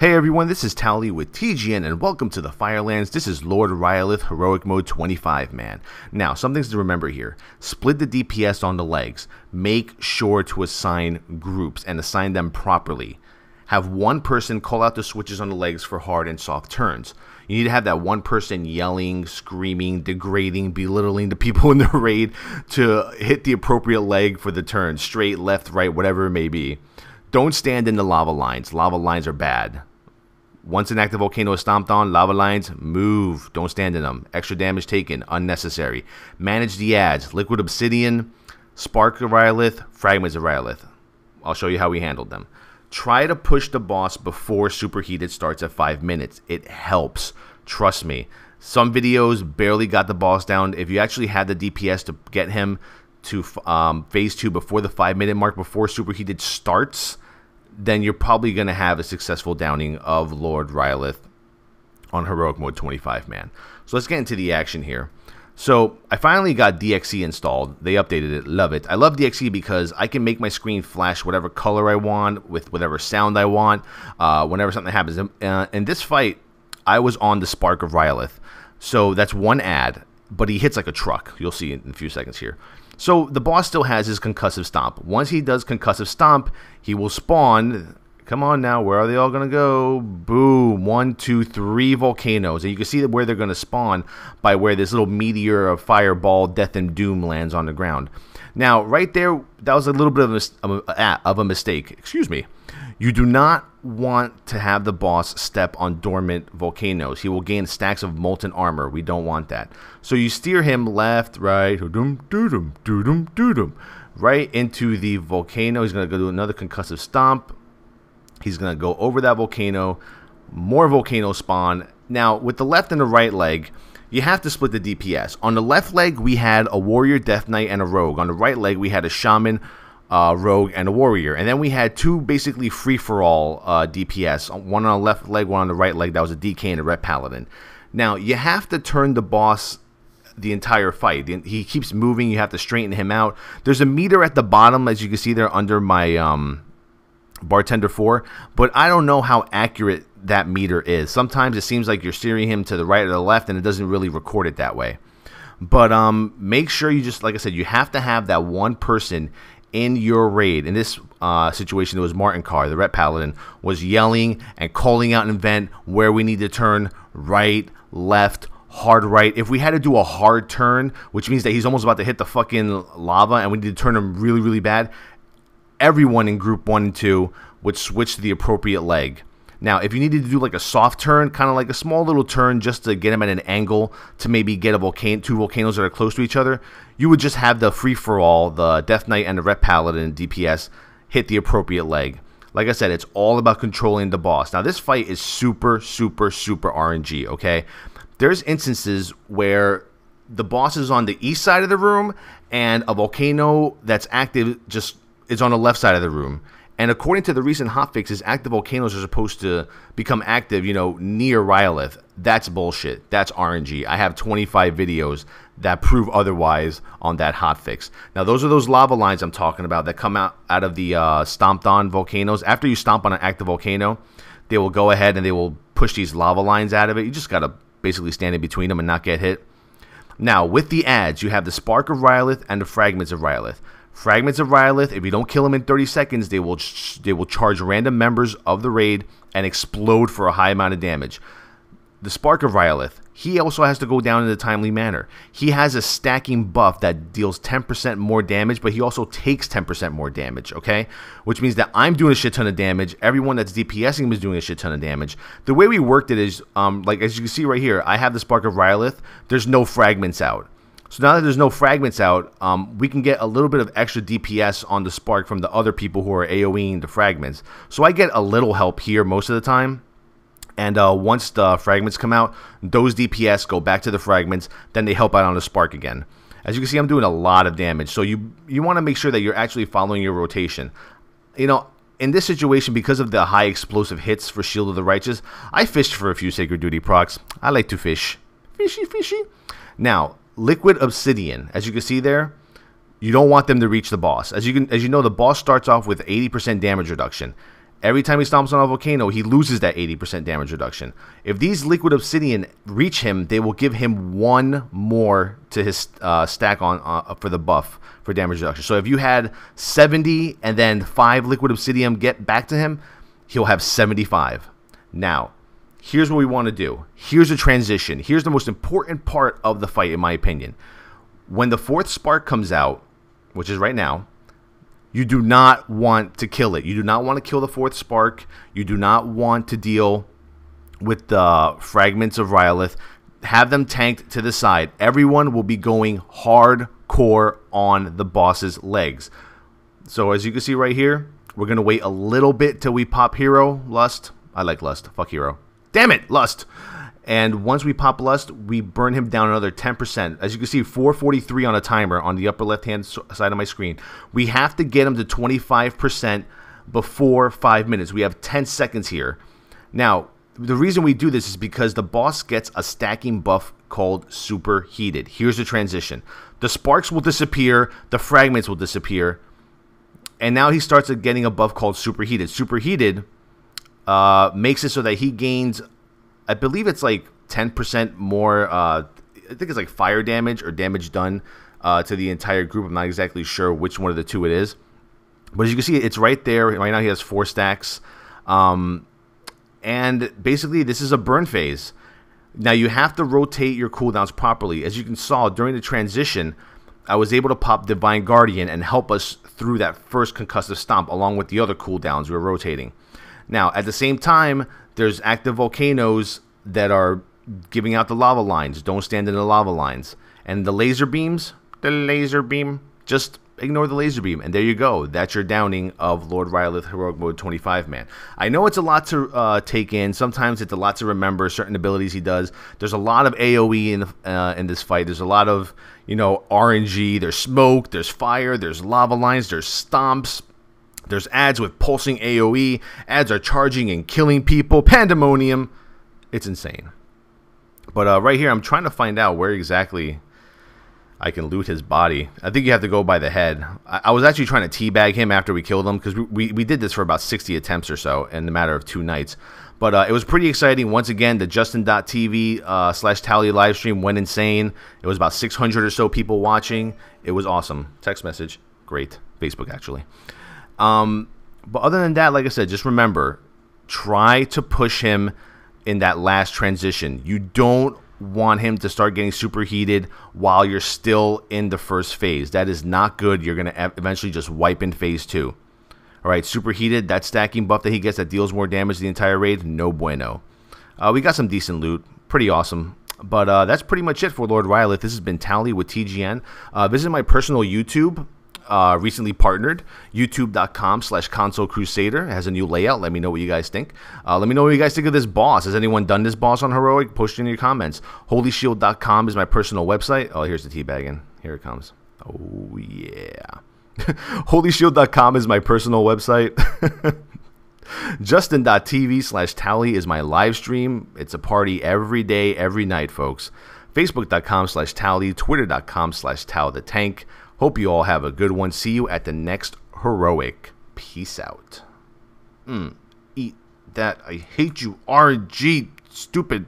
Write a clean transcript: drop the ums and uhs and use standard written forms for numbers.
Hey everyone, this is Tally with TGN and welcome to the Firelands. This is Lord Rhyolith Heroic Mode 25 man. Now, some things to remember here. Split the DPS on the legs. Make sure to assign groups and assign them properly. Have one person call out the switches on the legs for hard and soft turns. You need to have that one person yelling, screaming, degrading, belittling the people in the raid to hit the appropriate leg for the turn. Straight, left, right, whatever it may be. Don't stand in the lava lines. Lava lines are bad. Once an active volcano is stomped on, lava lines, move. Don't stand in them. Extra damage taken, unnecessary. Manage the ads. Liquid Obsidian, Spark of Rhyolith, Fragments of Rhyolith. I'll show you how we handled them. Try to push the boss before Superheated starts at 5 minutes. It helps. Trust me. Some videos barely got the boss down. If you actually had the DPS to get him to phase 2 before the 5-minute mark, before Superheated starts, then you're probably going to have a successful downing of Lord Rhyolith on Heroic Mode 25 man. So let's get into the action here. So I finally got DXE installed. They updated it. Love it. I love DXE because I can make my screen flash whatever color I want with whatever sound I want whenever something happens. In this fight, I was on the Spark of Rhyolith. So that's one ad, but he hits like a truck. You'll see in a few seconds here. So the boss still has his concussive stomp. Once he does concussive stomp, he will spawn. Come on now, where are they all going to go? Boom. 1, 2, 3 volcanoes. And you can see where they're going to spawn by where this little meteor of fireball, death and doom lands on the ground. Now, right there, that was a little bit of a mistake. Excuse me. You do not want to have the boss step on dormant volcanoes. He will gain stacks of molten armor. We don't want that. So you steer him left, right, right into the volcano. He's going to go do another concussive stomp. He's going to go over that volcano. More volcano spawn. Now, with the left and the right leg, you have to split the DPS. On the left leg, we had a warrior, death knight, and a rogue. On the right leg, we had a shaman, rogue, and a warrior. And then we had two basically free-for-all DPS. One on the left leg, one on the right leg. That was a DK and a ret paladin. Now, you have to turn the boss the entire fight. He keeps moving. You have to straighten him out. There's a meter at the bottom, as you can see there under my Bartender 4, but I don't know how accurate that meter is. Sometimes it seems like you're steering him to the right or the left, and it doesn't really record it that way. But make sure you just, like I said, you have to have that one person in your raid. In this situation, it was Martin Carr, the Ret Paladin, was yelling and calling out an event where we need to turn right, left, hard right. If we had to do a hard turn, which means that he's almost about to hit the fucking lava and we need to turn him really, really bad, everyone in group 1 and 2 would switch to the appropriate leg. Now, if you needed to do like a soft turn, kind of like a small little turn just to get him at an angle to maybe get a two volcanoes that are close to each other, you would just have the free-for-all, the Death Knight and the Ret Paladin DPS hit the appropriate leg. Like I said, it's all about controlling the boss. Now, this fight is super, super, super RNG, okay? There's instances where the boss is on the east side of the room and a volcano that's active just is on the left side of the room. And according to the recent hotfixes, active volcanoes are supposed to become active, you know, near Rhyolith. That's bullshit. That's RNG. I have 25 videos that prove otherwise on that hotfix. Now, those are those lava lines I'm talking about that come out of the stomped on volcanoes. After you stomp on an active volcano, they will go ahead and they will push these lava lines out of it. You just got to basically stand in between them and not get hit. Now, with the ads, you have the Spark of Rhyolith and the Fragments of Rhyolith. Fragments of Rhyolith, if you don't kill them in 30 seconds, they will charge random members of the raid and explode for a high amount of damage. The Spark of Rhyolith, he also has to go down in a timely manner. He has a stacking buff that deals 10% more damage, but he also takes 10% more damage, okay? Which means that I'm doing a shit ton of damage. Everyone that's DPSing him is doing a shit ton of damage. The way we worked it is, like as you can see right here, I have the Spark of Rhyolith. There's no fragments out. So now that there's no fragments out, we can get a little bit of extra DPS on the Spark from the other people who are AoEing the fragments. So I get a little help here most of the time. And once the fragments come out, those DPS go back to the fragments. Then they help out on the Spark again. As you can see, I'm doing a lot of damage. So you want to make sure that you're actually following your rotation. You know, in this situation, because of the high explosive hits for Shield of the Righteous, I fished for a few Sacred Duty procs. I like to fish. Fishy, fishy. Now, Liquid Obsidian, as you can see there, You don't want them to reach the boss. As you know, the boss starts off with 80% damage reduction. Every time he stomps on a volcano, he loses that 80% damage reduction. If these liquid obsidian reach him, they will give him 1 more to his stack on for the buff for damage reduction. So if you had 70 and then 5 liquid obsidian get back to him, he'll have 75. Now, here's what we want to do. Here's a transition. Here's the most important part of the fight, in my opinion. When the 4th spark comes out, which is right now, you do not want to kill it. You do not want to kill the 4th spark. You do not want to deal with the fragments of Rhyolith. Have them tanked to the side. Everyone will be going hardcore on the boss's legs. So as you can see right here, we're going to wait a little bit till we pop Hero, Lust. I like Lust. Fuck Hero. Damn it, Lust. And once we pop Lust, we burn him down another 10%. As you can see, 443 on a timer on the upper left-hand side of my screen. We have to get him to 25% before 5 minutes. We have 10 seconds here. Now, the reason we do this is because the boss gets a stacking buff called Superheated. Here's the transition. The sparks will disappear. The fragments will disappear. And now he starts getting a buff called Superheated. Superheated makes it so that he gains, I believe it's like 10% more, I think it's like fire damage or damage done to the entire group. I'm not exactly sure which one of the two it is. But as you can see, it's right there. Right now he has 4 stacks. And basically this is a burn phase. Now you have to rotate your cooldowns properly. As you can saw during the transition, I was able to pop Divine Guardian and help us through that first concussive stomp along with the other cooldowns we were rotating. Now, at the same time, there's active volcanoes that are giving out the lava lines. Don't stand in the lava lines. And the laser beams, just ignore the laser beam. And there you go. That's your downing of Lord Rhyolith Heroic Mode 25-man. I know it's a lot to take in. Sometimes it's a lot to remember certain abilities he does. There's a lot of AoE in this fight. There's a lot of, you know, RNG. There's smoke. There's fire. There's lava lines. There's stomps. There's ads with pulsing AoE. Ads are charging and killing people. Pandemonium. It's insane. But right here, I'm trying to find out where exactly I can loot his body. I think you have to go by the head. I was actually trying to teabag him after we killed him, because we did this for about 60 attempts or so in the matter of 2 nights. But it was pretty exciting. Once again, the Justin.tv / Tally live stream went insane. It was about 600 or so people watching. It was awesome. Text message. Great. Facebook, actually. But other than that, like I said, just remember, try to push him in that last transition. You don't want him to start getting superheated while you're still in the first phase. That is not good. You're going to eventually just wipe in phase 2. All right, superheated, that stacking buff that he gets that deals more damage to the entire raid, no bueno. We got some decent loot. Pretty awesome. But that's pretty much it for Lord Rhyolith. This has been Tally with TGN. Visit my personal YouTube. Recently partnered, youtube.com/consolecrusader. It has a new layout. Let me know what you guys think. Let me know what you guys think of this boss. Has anyone done this boss on Heroic? Post it in your comments. Holyshield.com is my personal website. Oh, here's the teabagging. Here it comes. Oh, yeah. Holyshield.com is my personal website. Justin.tv/Tally is my live stream. It's a party every day, every night, folks. Facebook.com/Tally, Twitter.com/Tally the Tank. Hope you all have a good one. See you at the next Heroic. Peace out. Eat that. I hate you, RNG. Stupid.